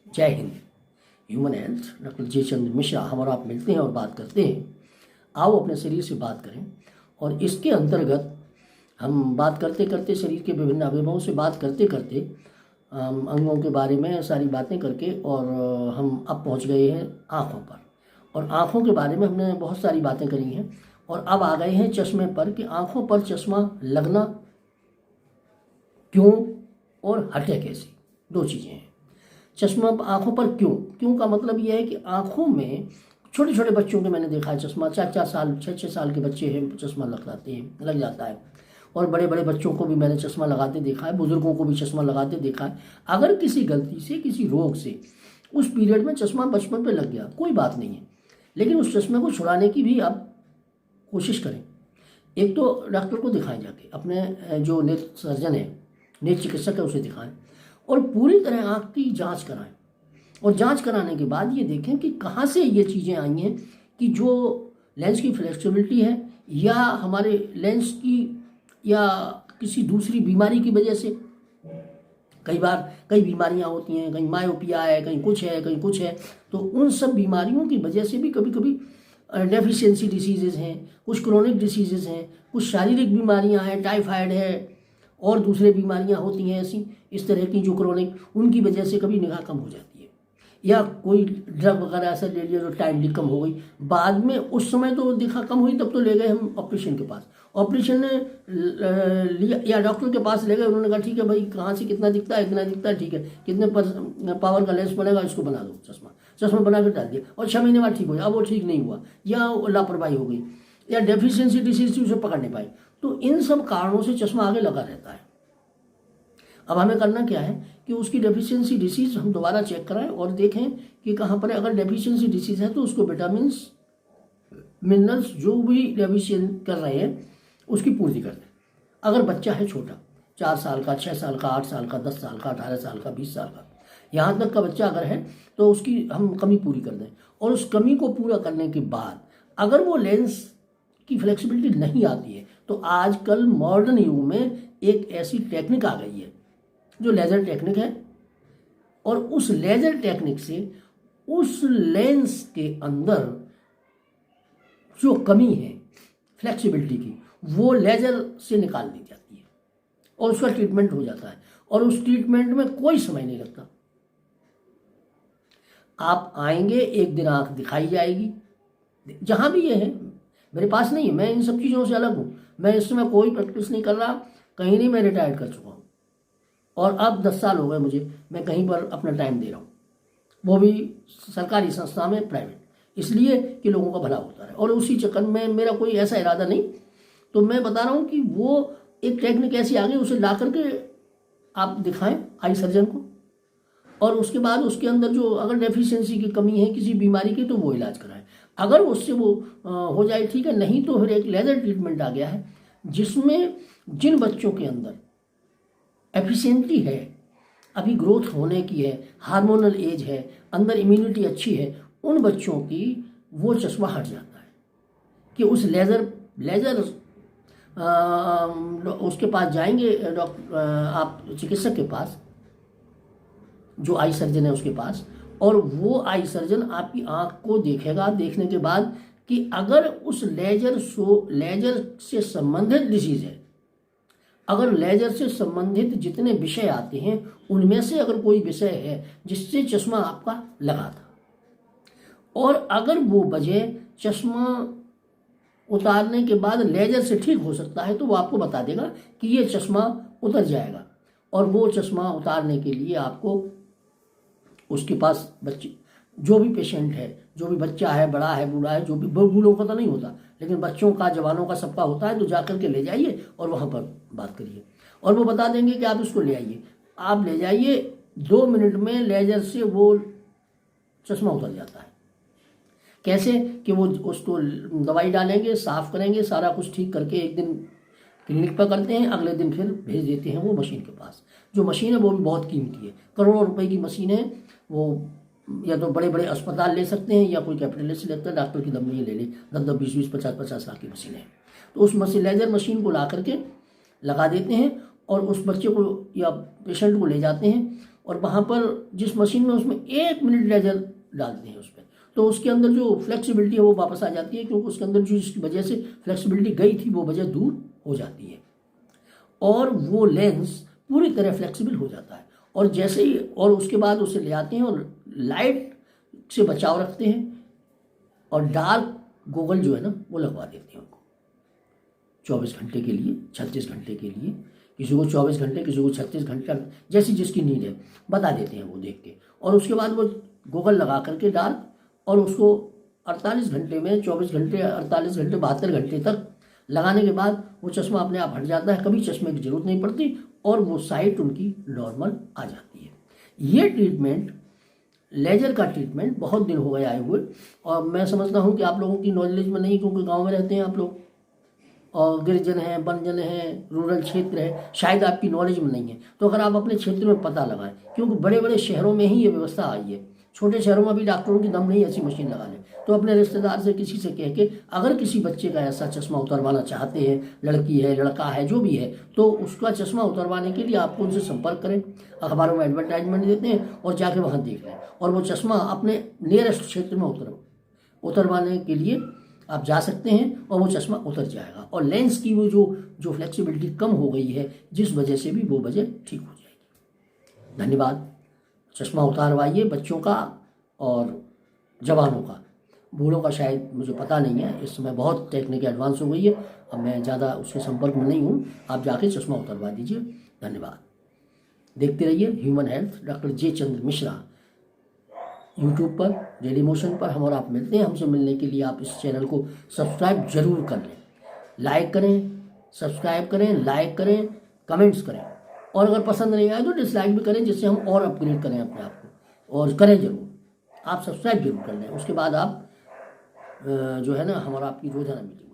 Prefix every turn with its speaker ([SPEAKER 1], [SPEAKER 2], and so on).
[SPEAKER 1] जय Hind. Human health doctor जे चंद्र मिश्रा हम और आप मिलते हैं और बात करते हैं। आओ अपने शरीर से बात करें। और इसके अंतर्गत हम बात करते करते शरीर के विभिन्न अवयवों से बात करते करते अंगों के बारे में सारी बातें करके और हम अब पहुंच गए हैं आँखों पर। और आँखों के बारे में हमने बहुत सारी बातें करी हैं और अब आ गए हैं चश्मे पर कि आँखों पर चश्मा लगना क्यों और हटे कैसे। दो चीज़ें हैं। चश्मा आँखों पर क्यों, क्यों का मतलब यह है कि आँखों में छोटे छोटे बच्चों के मैंने देखा है चश्मा 4-4 साल 6-6 साल के बच्चे हैं चश्मा लग जाता है। और बड़े बड़े बच्चों को भी मैंने चश्मा लगाते देखा है, बुजुर्गों को भी चश्मा लगाते देखा है। अगर किसी गलती से किसी रोग से उस पीरियड में चश्मा बचपन पे लग गया कोई बात नहीं है, लेकिन उस चश्मे को छुड़ाने की भी आप कोशिश करें। एक तो डॉक्टर को दिखाएं जाके, अपने जो नेत्र सर्जन है, नेत्र चिकित्सक है उसे दिखाएं और पूरी तरह आँख की जांच कराएं। और जांच कराने के बाद ये देखें कि कहाँ से ये चीज़ें आई हैं कि जो लेंस की फ्लेक्सिबिलिटी है या हमारे लेंस की या किसी दूसरी बीमारी की वजह से। कई बार कई बीमारियां होती हैं, कहीं मायोपिया है, कहीं कुछ है, कहीं कुछ है। तो उन सब बीमारियों की वजह से भी कभी कभी डेफिशिएंसी डिसीजेज हैं, कुछ क्रोनिक डिसीजेज हैं, कुछ शारीरिक बीमारियां हैं, टाइफाइड है और दूसरे बीमारियां होती हैं ऐसी इस तरह की जो क्रोनिक, उनकी वजह से कभी निगाह कम हो जाती है। या कोई ड्रग वगैरह ऐसा ले लिया जो टाइमली कम हो गई, बाद में उस समय तो दिखा कम हुई, तब तो ले गए हम ऑपरेशन के पास। ऑपरेशन ने लिया या डॉक्टर के पास ले गए, उन्होंने कहा ठीक है भाई कहाँ से कितना दिखता है, इतना दिखता है, ठीक है कितने पावर का लेंस बनेगा, इसको बना दो चश्मा बना कर डाल दिया और 6 महीने बाद ठीक हो गया। अब वो ठीक नहीं हुआ या लापरवाही हो गई या डेफिशिएंसी डिसीज थी उसे पकड़ नहीं पाई। तो इन सब कारणों से चश्मा आगे लगा रहता है। अब हमें करना क्या है कि उसकी डेफिशिएंसी डिसीज हम दोबारा चेक कराएं और देखें कि कहाँ पर है। अगर डेफिशिएंसी डिसीज है तो उसको विटामिन्स मिनरल्स जो भी डेफिशिएंट कर रहे हैं उसकी पूर्ति कर दें। अगर बच्चा है छोटा 4 साल का, 6 साल का, 8 साल का, 10 साल का, 18 साल का, 20 साल का, यहाँ तक का बच्चा अगर है तो उसकी हम कमी पूरी कर दें। और उस कमी को पूरा करने के बाद अगर वो लेंस की फ्लेक्सिबिलिटी नहीं आती है तो आजकल मॉडर्न युग में एक ऐसी टेक्निक आ गई है जो लेज़र टेक्निक है। और उस लेज़र टेक्निक से उस लेंस के अंदर जो कमी है फ्लेक्सिबिलिटी की वो लेज़र से निकाल दी जाती है और उसका ट्रीटमेंट हो जाता है। और उस ट्रीटमेंट में कोई समय नहीं लगता। आप आएंगे एक दिन आंख दिखाई जाएगी। जहां भी ये है, मेरे पास नहीं है, मैं इन सब चीज़ों से अलग हूँ। मैं इस समय कोई प्रैक्टिस नहीं कर रहा, कहीं नहीं, मैं रिटायर्ड कर चुका हूँ और अब 10 साल हो गए मुझे, मैं कहीं पर अपना टाइम दे रहा हूँ, वो भी सरकारी संस्था में, प्राइवेट, इसलिए कि लोगों का भला होता है। और उसी चक्कर में मेरा कोई ऐसा इरादा नहीं। तो मैं बता रहा हूँ कि वो एक टेक्निक ऐसी आ गई, उसे ला करके आप दिखाएं आई सर्जन को और उसके बाद उसके अंदर जो अगर डेफिशिएंसी की कमी है किसी बीमारी की तो वो इलाज कराएं। अगर उससे वो हो जाए ठीक है, नहीं तो फिर एक लेज़र ट्रीटमेंट आ गया है जिसमें जिन बच्चों के अंदर एफिशिएंटी है, अभी ग्रोथ होने की है, हार्मोनल एज है, अंदर इम्यूनिटी अच्छी है, उन बच्चों की वो चश्मा हट जाता है कि उस लेज़र उसके पास जाएंगे डॉक्टर, आप चिकित्सक के पास जो आई सर्जन है उसके पास, और वो आई सर्जन आपकी आंख को देखेगा। देखने के बाद कि अगर उस लेज़र से संबंधित डिसीज है, अगर लेज़र से संबंधित जितने विषय आते हैं उनमें से अगर कोई विषय है जिससे चश्मा आपका लगा था और अगर वो वजह चश्मा उतारने के बाद लेज़र से ठीक हो सकता है तो वो आपको बता देगा कि ये चश्मा उतर जाएगा। और वो चश्मा उतारने के लिए आपको उसके पास बच्चे जो भी पेशेंट है, जो भी बच्चा है, बड़ा है, बूढ़ा है, जो भी, बूढ़ों का तो नहीं होता लेकिन बच्चों का, जवानों का सबका होता है, तो जाकर के ले जाइए और वहाँ पर बात करिए और वो बता देंगे कि आप इसको ले आइए। आप ले जाइए, 2 मिनट में लेज़र से वो चश्मा उतर जाता है। कैसे कि वो उसको दवाई डालेंगे, साफ करेंगे, सारा कुछ ठीक करके एक दिन क्लिनिक पर करते हैं, अगले दिन फिर भेज देते हैं वो मशीन के पास। जो मशीन है वो भी बहुत कीमती है, करोड़ों रुपए की मशीन है। वो या तो बड़े बड़े अस्पताल ले सकते हैं या कोई कैपिटलिस्ट लेता है, डॉक्टर की दम में ये ले ले, 10-10, 20-20, 50-50 लाख की मशीन है। तो उस लेज़र मशीन को ला करके लगा देते हैं और उस बच्चे को या पेशेंट को ले जाते हैं और वहाँ पर जिस मशीन में उसमें 1 मिनट लेजर डालते हैं उस पर, तो उसके अंदर जो फ्लेक्सिबिलिटी है वो वापस आ जाती है, क्योंकि उसके अंदर जो जिसकी वजह से फ्लेक्सिबिलिटी गई थी वो वजह दूर हो जाती है और वो लेंस पूरी तरह फ्लेक्सिबल हो जाता है। और जैसे ही और उसके बाद उसे ले आते हैं और लाइट से बचाव रखते हैं और डार्क गोगल जो है ना वो लगवा देते हैं उनको 24 घंटे के लिए, 36 घंटे के लिए, किसी को 24 घंटे, किसी को 36 घंटे, जैसी जिसकी नीड है बता देते हैं वो देख के। और उसके बाद वो गोगल लगा करके डार्क, और उसको 48 घंटे में 24 घंटे, 48 घंटे, 72 घंटे तक लगाने के बाद वो चश्मा अपने आप हट जाता है, कभी चश्मे की जरूरत नहीं पड़ती और वो साइट उनकी नॉर्मल आ जाती है। ये ट्रीटमेंट, लेजर का ट्रीटमेंट बहुत दिन हो गए आए हुए, और मैं समझता हूँ कि आप लोगों की नॉलेज में नहीं, क्योंकि गांव में रहते हैं आप लोग और गिरिजन हैं, बनजन हैं, रूरल क्षेत्र है, शायद आपकी नॉलेज में नहीं है। तो अगर आप अपने क्षेत्र में पता लगाएं, क्योंकि बड़े बड़े शहरों में ही ये व्यवस्था आई है, छोटे शहरों में भी डॉक्टरों की दम नहीं ऐसी मशीन लगा लें। तो अपने रिश्तेदार से किसी से कह के अगर किसी बच्चे का ऐसा चश्मा उतरवाना चाहते हैं, लड़की है, लड़का है, जो भी है, तो उसका चश्मा उतरवाने के लिए आपको उनसे संपर्क करें। अखबारों में एडवर्टाइजमेंट देते हैं और जाके वहाँ देख लें, और वो चश्मा अपने नियरेस्ट क्षेत्र में उतरवाने के लिए आप जा सकते हैं और वो चश्मा उतर जाएगा। और लेंस की वो जो फ्लेक्सिबिलिटी कम हो गई है, जिस वजह से भी वो वजह ठीक हो जाएगी। धन्यवाद। चश्मा उतारवाइए बच्चों का और जवानों का, बूढ़ों का शायद मुझे पता नहीं है, इस समय बहुत टेक्निक एडवांस हो गई है, अब मैं ज़्यादा उसके संपर्क में नहीं हूँ। आप जाके चश्मा उतरवा दीजिए। धन्यवाद। देखते रहिए ह्यूमन हेल्थ, डॉक्टर जे चंद्र मिश्रा, यूट्यूब पर, डेली मोशन पर। हम और आप मिलते हैं। हमसे मिलने के लिए आप इस चैनल को सब्सक्राइब जरूर कर लें, लाइक करें, सब्सक्राइब करें, लाइक करें, कमेंट्स करें, और अगर पसंद नहीं आए तो डिसलाइक भी करें, जिससे हम और अपग्रेड करें अपने आप को। और करें जरूर, आप सब्सक्राइब जरूर कर लें। उसके बाद आप जो है ना हमारा आपकी रोज़ाना मीटिंग